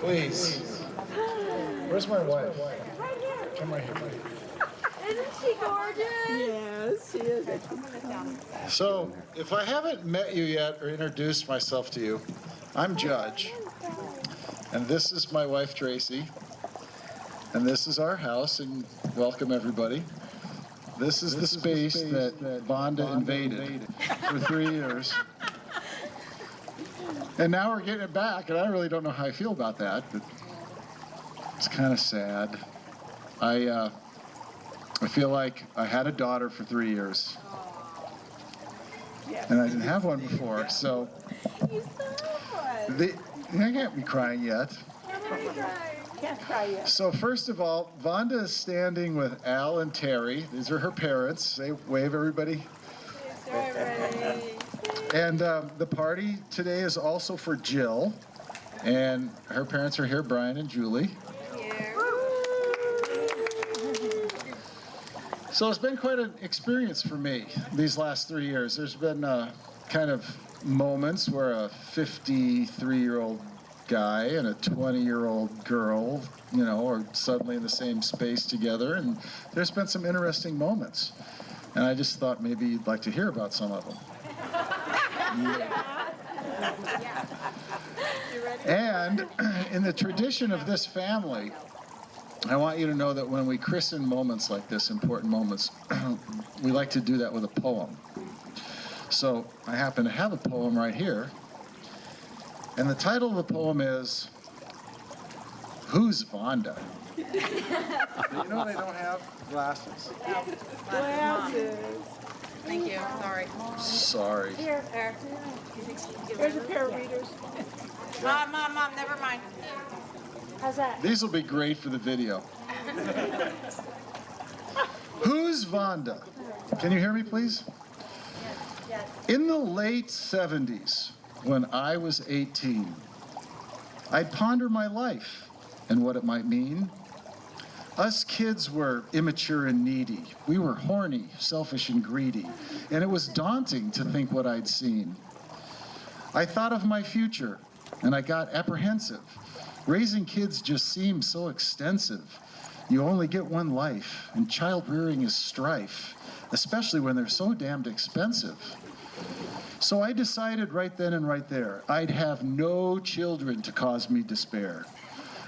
Please. Where's my wife? Right here. Come right here. Isn't she gorgeous? Yes, she is. So, if I haven't met you yet or introduced myself to you, I'm Judge. And this is my wife, Tracy. And this is our house, and welcome everybody. This is the space that Vonda invaded for 3 years. And now we're getting it back, and I really don't know how I feel about that, but it's kind of sad. I feel like I had a daughter for 3 years. And I didn't have one before, so You saw they can't be crying yet. Can't cry yet. So first of all, Vonda is standing with Al and Terry. These are her parents. Say, wave everybody. And the party today is also for Jill. And her parents are here, Brian and Julie. So it's been quite an experience for me these last 3 years. There's been kind of moments where a 53-year-old guy and a 20-year-old girl, you know, are suddenly in the same space together, and there's been some interesting moments. And I just thought maybe you'd like to hear about some of them. And in the tradition of this family, I want you to know that when we christen moments like this, important moments, we like to do that with a poem. So I happen to have a poem right here. And the title of the poem is, Who's Vonda? You know they don't have glasses. Glasses. Thank you. Sorry. Sorry. Here, here's a pair of readers. Mom, never mind. How's that? These will be great for the video. Who's Vonda? Can you hear me, please? Yes. In the late 70s, when I was 18, I'd ponder my life and what it might mean. Us kids were immature and needy. We were horny, selfish, and greedy. And it was daunting to think what I'd seen. I thought of my future, and I got apprehensive. Raising kids just seemed so extensive. You only get one life, and child rearing is strife, especially when they're so damned expensive. So I decided right then and right there, I'd have no children to cause me despair.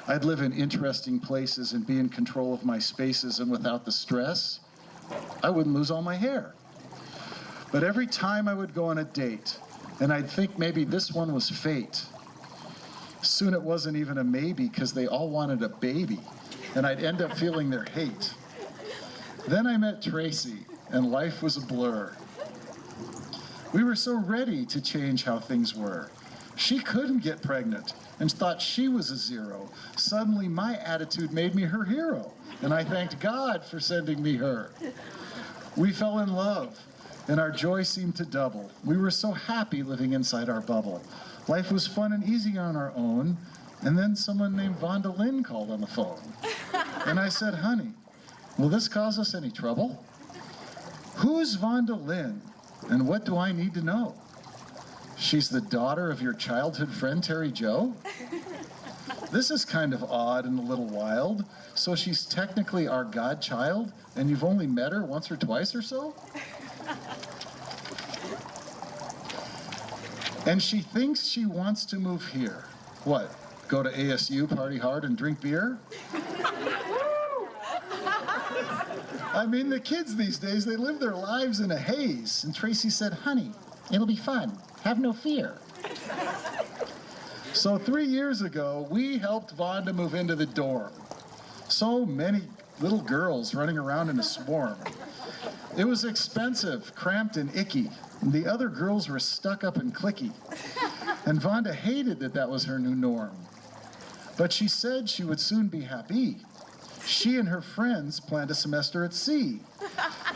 I'd live in interesting places and be in control of my spaces, and without the stress, I wouldn't lose all my hair. But every time I would go on a date, and I'd think maybe this one was fate. Soon it wasn't even a maybe, because they all wanted a baby, and I'd end up feeling their hate. Then I met Tracy, and life was a blur. We were so ready to change how things were. She couldn't get pregnant and thought she was a zero. Suddenly my attitude made me her hero, and I thanked God for sending me her. We fell in love, and our joy seemed to double. We were so happy living inside our bubble. Life was fun and easy on our own, and then someone named Vondalynn called on the phone. And I said, honey, will this cause us any trouble? Who's Vondalynn, and what do I need to know? She's the daughter of your childhood friend, Terry Joe? This is kind of odd and a little wild. So she's technically our godchild, and you've only met her once or twice or so? And she thinks she wants to move here. What, go to ASU, party hard, and drink beer? I mean, the kids these days, they live their lives in a haze. And Tracy said, honey, it'll be fun. Have no fear. So 3 years ago, we helped Vonda move into the dorm. So many little girls running around in a swarm. It was expensive, cramped, and icky. And the other girls were stuck up and cliquey. And Vonda hated that was her new norm. But she said she would soon be happy. She and her friends planned a semester at sea.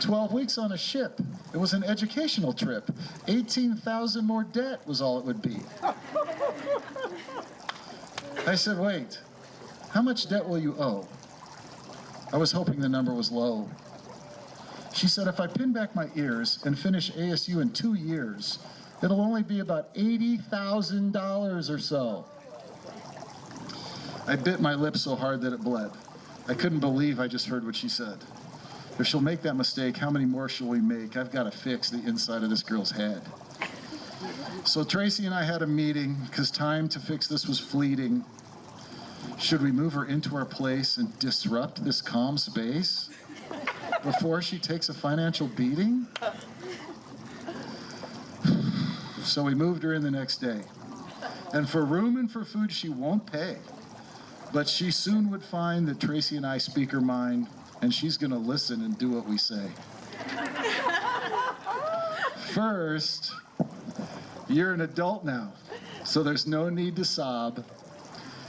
12 weeks on a ship. It was an educational trip. 18,000 more debt was all it would be. I said, wait, how much debt will you owe? I was hoping the number was low. She said, if I pin back my ears and finish ASU in 2 years, it'll only be about $80,000 or so. I bit my lip so hard that it bled. I couldn't believe I just heard what she said. If she'll make that mistake, how many more shall we make? I've got to fix the inside of this girl's head. So Tracy and I had a meeting because time to fix this was fleeting. Should we move her into our place and disrupt this calm space before she takes a financial beating? So we moved her in the next day. And for room and for food, she won't pay. But she soon would find that Tracy and I speak her mind, and she's going to listen and do what we say. First, you're an adult now, so there's no need to sob.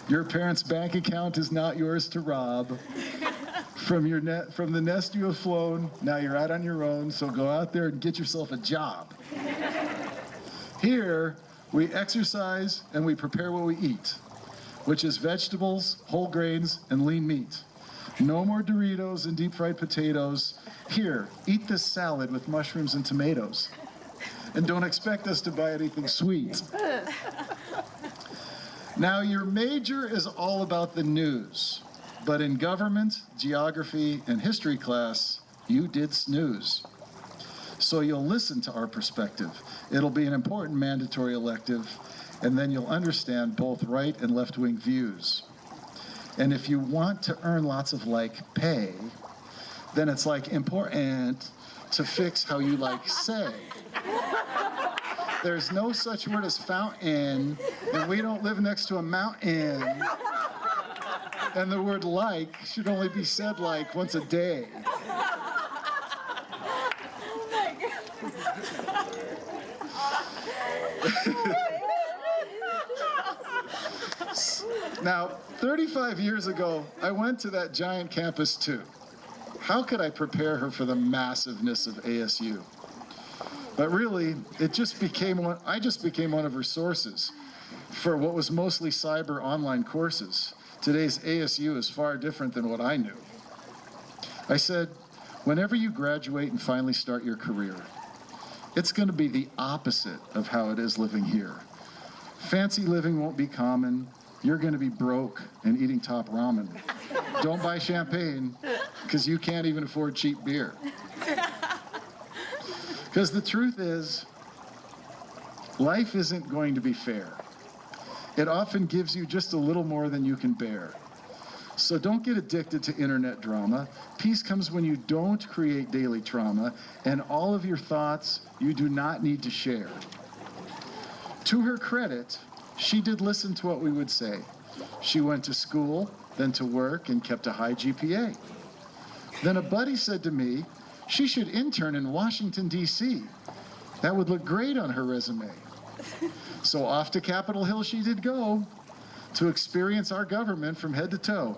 Your parents' bank account is not yours to rob. From the nest you have flown, now you're out on your own, so go out there and get yourself a job. Here, we exercise and we prepare what we eat, which is vegetables, whole grains, and lean meat. No more Doritos and deep fried potatoes. Here, eat this salad with mushrooms and tomatoes. And don't expect us to buy anything sweet. Now, your major is all about the news, but in government, geography, and history class, you did snooze. So you'll listen to our perspective. It'll be an important mandatory elective, and then you'll understand both right and left-wing views. And if you want to earn lots of pay, then it's important to fix how you say. There's no such word as fountain, and we don't live next to a mountain. And the word should only be said once a day. Now, 35 years ago, I went to that giant campus too. How could I prepare her for the massiveness of ASU? But really, I just became one of her sources for what was mostly cyber online courses. Today's ASU is far different than what I knew. I said, whenever you graduate and finally start your career, it's going to be the opposite of how it is living here. Fancy living won't be common. You're going to be broke and eating top ramen. Don't buy champagne, because you can't even afford cheap beer. Because the truth is, life isn't going to be fair. It often gives you just a little more than you can bear. So don't get addicted to internet drama. Peace comes when you don't create daily trauma, and all of your thoughts you do not need to share. To her credit, she did listen to what we would say. She went to school, then to work, and kept a high GPA. Then a buddy said to me, she should intern in Washington, D.C. That would look great on her resume. So off to Capitol Hill she did go to experience our government from head to toe.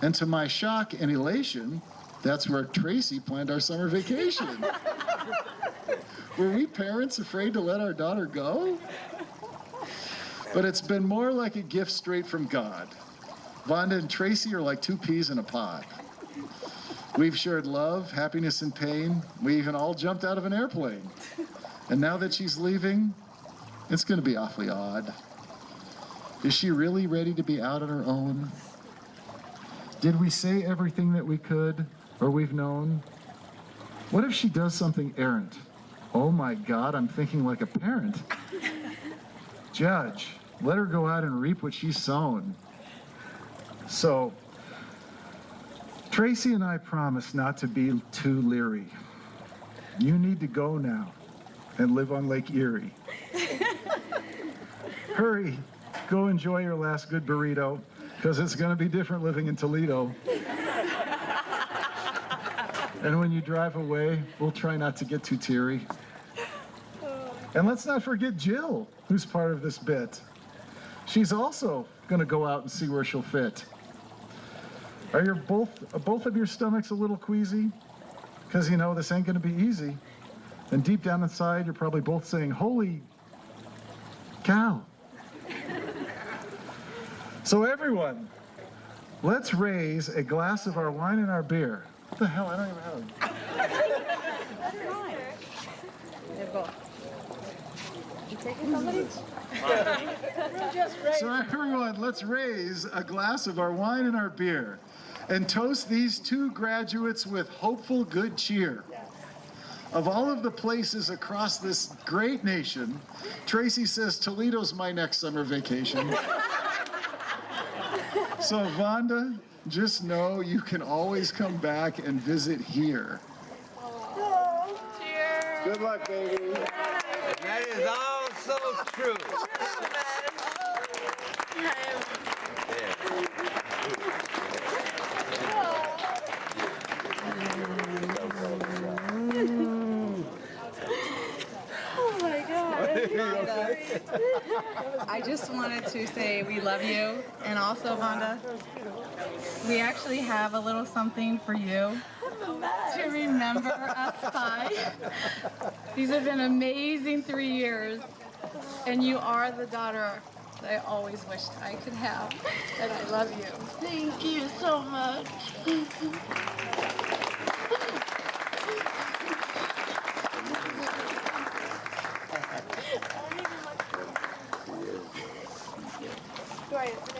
And to my shock and elation, that's where Tracy planned our summer vacation. Were we parents afraid to let our daughter go? But it's been more like a gift straight from God. Vonda and Tracy are like two peas in a pod. We've shared love, happiness, and pain. We even all jumped out of an airplane. And now that she's leaving, it's going to be awfully odd. Is she really ready to be out on her own? Did we say everything that we could or we've known? What if she does something errant? Oh my God, I'm thinking like a parent. Judge, let her go out and reap what she's sown. So, Tracy and I promise not to be too leery. You need to go now and live on Lake Erie. Hurry, go enjoy your last good burrito, because it's going to be different living in Toledo. And when you drive away, we'll try not to get too teary. And let's not forget Jill, who's part of this bit. She's also going to go out and see where she'll fit. Are both of your stomachs a little queasy? Because you know this ain't going to be easy. And deep down inside, you're probably both saying, holy cow. So everyone, let's raise a glass of our wine and our beer. What the hell? I don't even have them. You taking somebody? So everyone, let's raise a glass of our wine and our beer and toast these two graduates with hopeful good cheer. Of all of the places across this great nation, Tracy says Toledo's my next summer vacation. So Vonda, just know you can always come back and visit here. Cheers. Good luck, baby. That is all so true. Oh my God. I just wanted to say we love you, and also, Vonda, we actually have a little something for you to remember us by. These have been amazing 3 years, and you are the daughter that I always wished I could have, and I love you. Thank you so much.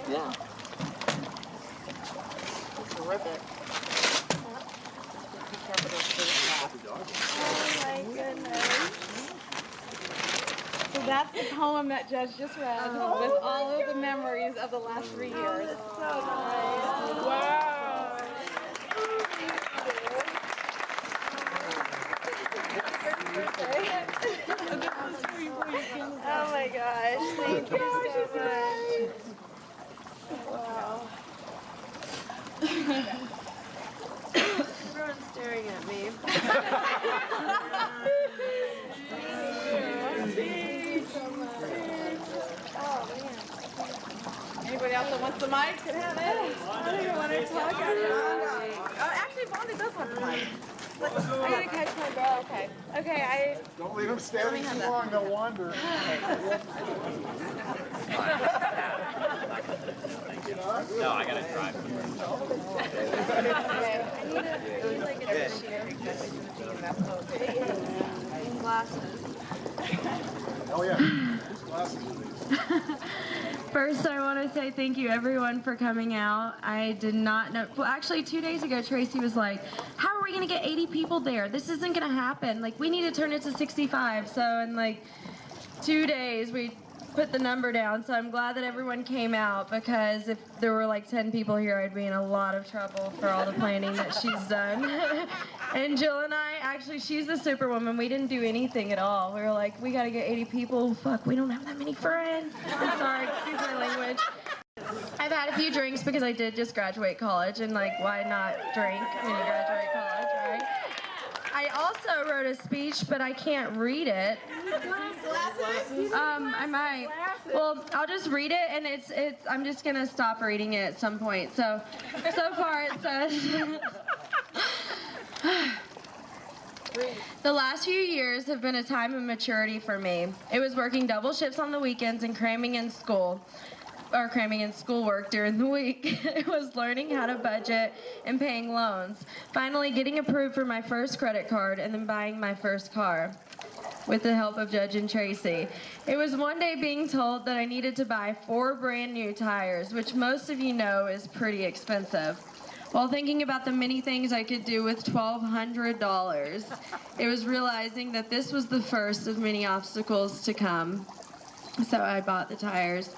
Yeah. Terrific. Oh my goodness. So that's the poem that Judge just read with all of the memories of the last 3 years. That's so nice. Wow. Oh my gosh. Thank you so much. Wow. Everyone's staring at me. Anybody else that wants the mic can have it. I don't even want to talk about it. Oh, actually, Vonda does want the mic. I gotta catch my breath. Okay. Okay, Don't leave them standing too long, they'll wander. No, I gotta drive. okay. I need like a chair. And glasses. Oh yeah, glasses. First, I want to say thank you, everyone, for coming out. I did not know. Well, actually, 2 days ago, Tracy was like, how are we going to get 80 people there? This isn't going to happen. Like, we need to turn it to 65. So in, like, 2 days, we put the number down. So I'm glad that everyone came out, because if there were, like, 10 people here, I'd be in a lot of trouble for all the planning that she's done. And Jill and I, actually, she's the superwoman. We didn't do anything at all. We were like, we got to get 80 people. Fuck, we don't have that many friends. I'm sorry, excuse my language. I've had a few drinks because I did just graduate college, and like, why not drink when you graduate college, right? I also wrote a speech, but I can't read it. I might. Well, I'll just read it, and it's. I'm just gonna stop reading it at some point. So far it says. The last few years have been a time of maturity for me. It was working double shifts on the weekends and cramming in schoolwork during the week. It was learning how to budget and paying loans. Finally getting approved for my first credit card, and then buying my first car with the help of Judge and Tracy. It was one day being told that I needed to buy 4 brand new tires, which most of you know is pretty expensive. While thinking about the many things I could do with $1,200, it was realizing that this was the first of many obstacles to come. So I bought the tires.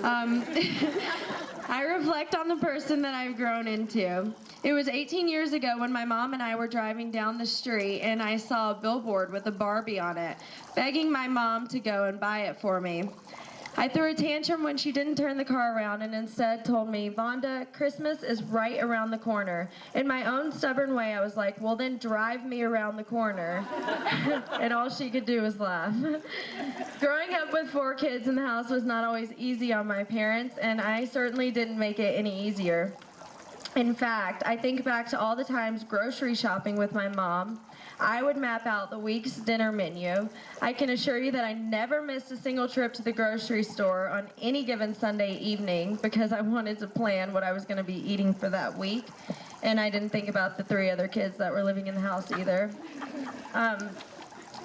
I reflect on the person that I've grown into. It was 18 years ago when my mom and I were driving down the street, and I saw a billboard with a Barbie on it, begging my mom to go and buy it for me. I threw a tantrum when she didn't turn the car around and instead told me, Vonda, Christmas is right around the corner. In my own stubborn way, I was like, well then drive me around the corner. And all she could do was laugh. Growing up with 4 kids in the house was not always easy on my parents, and I certainly didn't make it any easier. In fact, I think back to all the times grocery shopping with my mom. I would map out the week's dinner menu. I can assure you that I never missed a single trip to the grocery store on any given Sunday evening because I wanted to plan what I was going to be eating for that week. And I didn't think about the 3 other kids that were living in the house either.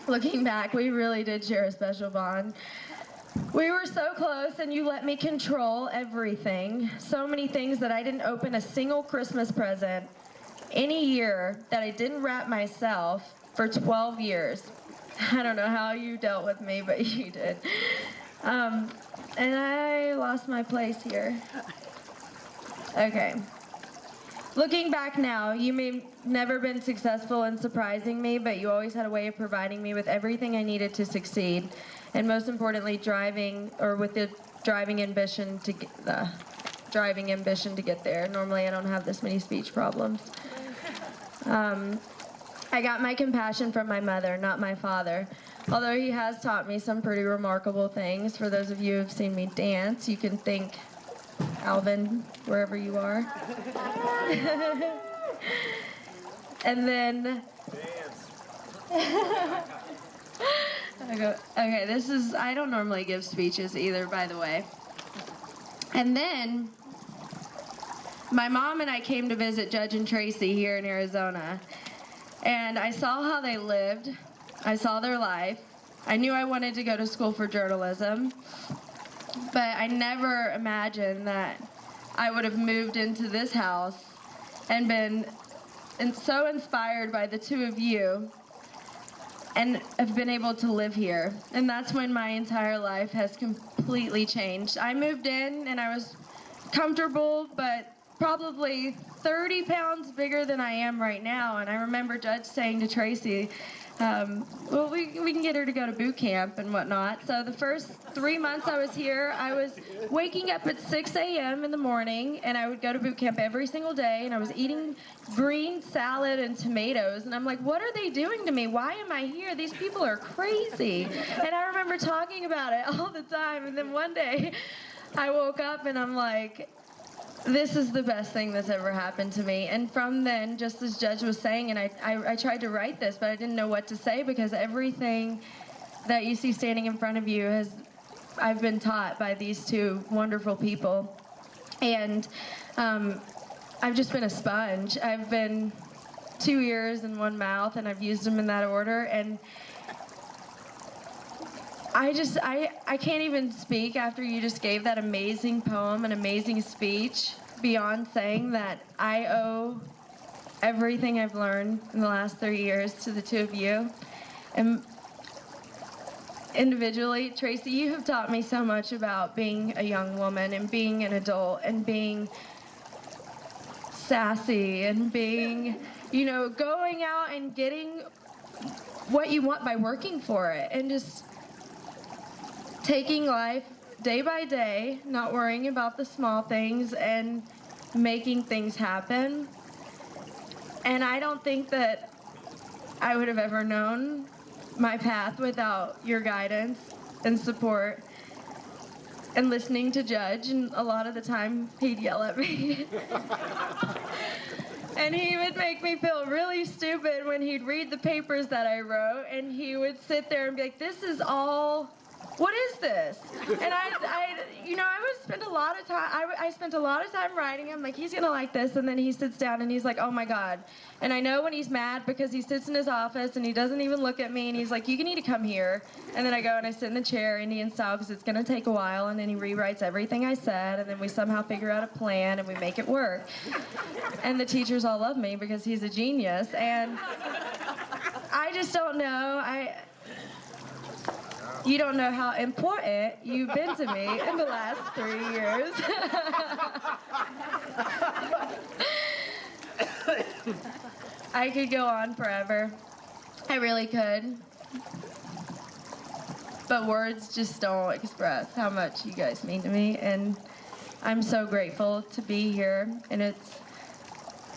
Looking back, we really did share a special bond. We were so close, and you let me control everything. So many things that I didn't open a single Christmas present any year that I didn't wrap myself for 12 years. I don't know how you dealt with me, but you did. And I lost my place here. Okay. Looking back now, you may have never been successful in surprising me, but you always had a way of providing me with everything I needed to succeed. And most importantly, driving ambition to get there. Normally I don't have this many speech problems. I got my compassion from my mother, not my father. Although he has taught me some pretty remarkable things. For those of you who have seen me dance, you can thank Alvin, wherever you are. And then... Okay, I don't normally give speeches either, by the way. And then, my mom and I came to visit Judge and Tracy here in Arizona. And I saw how they lived. I saw their life. I knew I wanted to go to school for journalism. But I never imagined that I would have moved into this house and been so inspired by the two of you and have been able to live here. And that's when my entire life has completely changed. I moved in and I was comfortable, but probably 30 pounds bigger than I am right now. And I remember Judge saying to Tracy, well, we can get her to go to boot camp and whatnot. So the first 3 months I was here, I was waking up at 6 a.m. in the morning, and I would go to boot camp every single day, and I was eating green salad and tomatoes. And I'm like, what are they doing to me? Why am I here? These people are crazy. And I remember talking about it all the time. And then one day I woke up and I'm like, this is the best thing that's ever happened to me. And from then, just as Judge was saying, and I tried to write this, but I didn't know what to say because everything that you see standing in front of you I've been taught by these two wonderful people. And I've just been a sponge. I've been 2 ears and 1 mouth, and I've used them in that order. And I can't even speak after you just gave that amazing poem, an amazing speech, beyond saying that I owe everything I've learned in the last 3 years to the two of you. And individually, Tracy, you have taught me so much about being a young woman and being an adult and being sassy and being, going out and getting what you want by working for it and just taking life day by day, not worrying about the small things and making things happen. And I don't think that I would have ever known my path without your guidance and support and listening to Judge. And a lot of the time he'd yell at me. And he would make me feel really stupid when he'd read the papers that I wrote, and he would sit there and be like, this is all... What is this? And I would spend a lot of time, I spent a lot of time writing. I'm like, he's gonna like this. And then he sits down and he's like, oh my God. And I know when he's mad because he sits in his office and he doesn't even look at me and he's like, you need to come here. And then I go and I sit in the chair, Indian style, because it's gonna take a while. And then he rewrites everything I said, and then we somehow figure out a plan and we make it work. And the teachers all love me because he's a genius. And I just don't know. You don't know how important you've been to me in the last 3 years. I could go on forever. I really could. But words just don't express how much you guys mean to me. And I'm so grateful to be here. And it's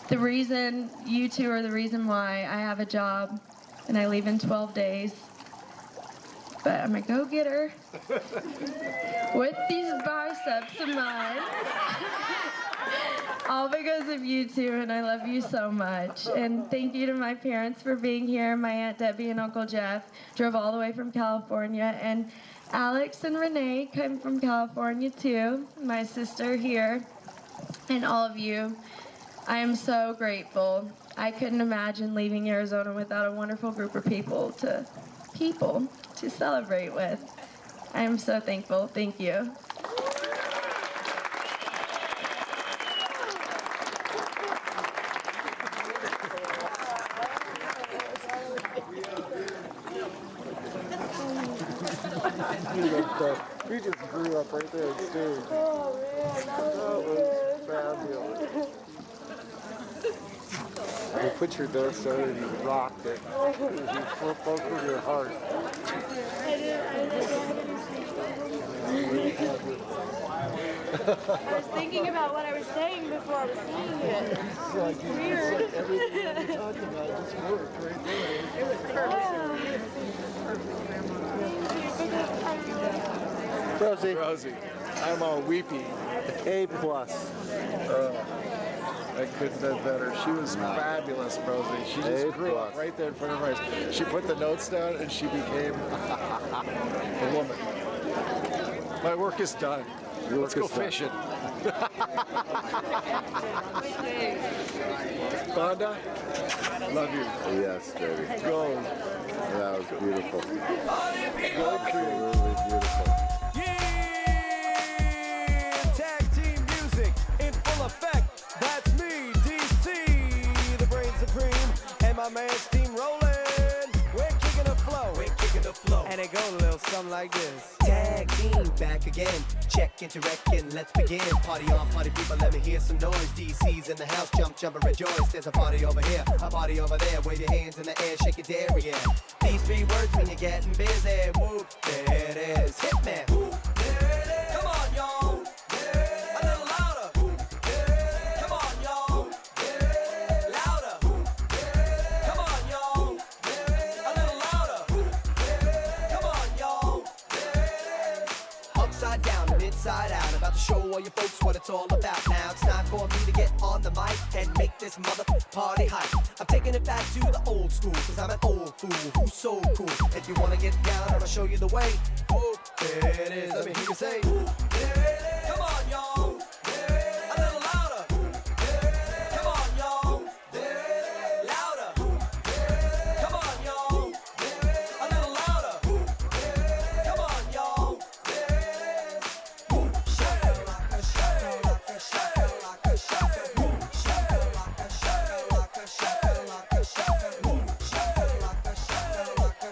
the reason, you two are the reason why I have a job and I leave in 12 days. But I'm a go-getter with these biceps of mine. All because of you two, and I love you so much. And thank you to my parents for being here. My Aunt Debbie and Uncle Jeff drove all the way from California. And Alex and Renee came from California too, my sister here, and all of you. I am so grateful. I couldn't imagine leaving Arizona without a wonderful group of people to celebrate with. I'm so thankful. Thank you. We just grew up right there on stage. Oh man, that was fabulous. You put your notes down and you rocked it. You flipped over your heart. I was thinking about what I was saying before I was singing it. It's like everything you talked about just worked right there. It was perfect. Rosie, I'm all weepy. A+. I couldn't have been better. She was fabulous, Rosie. She just grew up right there in front of us. She put the notes down and she became a woman. My work is done. Let's go fishing. Vonda, love you. Yes, baby. Go. That was beautiful. Go crew. Absolutely beautiful. Tag team music in full effect. That's me, DC, the brain supreme, and my man Steam Rolling. We're kicking the flow. We're kicking the flow. And it goes a little something like this. Tag team back again. Check into wrecking. Let's begin. Party on, party people. Let me hear some noise. DC's in the house. Jump, jump and rejoice. There's a party over here, a party over there. Wave your hands in the air, shake it there again. These 3 words mean you're getting busy. Whoop, there it is. Hit me. Whoop, there it is. Come on, y'all. A little louder. Come on, y'all. Louder. Come on, y'all. A little louder. Come on, y'all. Upside down and inside out. About to show all you folks what it's all about. Now it's time for me to get on the mic and make this mother party hype. I'm taking it back to the old school, cause I'm an old fool who's so cool. If you wanna get down, I'ma show you the way. Whoop, there it is. Let me hear you say, whoop, there it is. Come on, y'all. A little louder. Come on, y'all. Louder. Come on, y'all. A little louder. Come on, y'all. Shakalaka, shakalaka, shakalaka, shakalaka. Shakalaka, shakalaka, shakalaka, shakalaka. Shakalaka, shakalaka,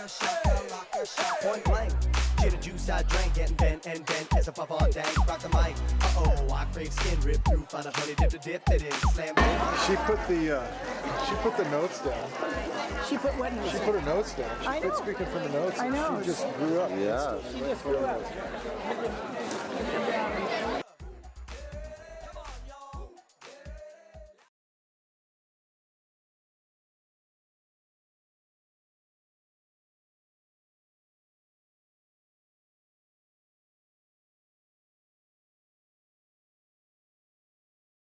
shakalaka, shakalaka. Point blank, get a juice I drank, getting bent and bent as a puff on dank. Rock the mic, uh-oh, I crave skin, rip through, find a honey dip to dip it in, slam bang. She put the notes down. She put what She put her notes down. She I quit know. speaking from the notes. I know. She just grew up. Yeah. She just grew up.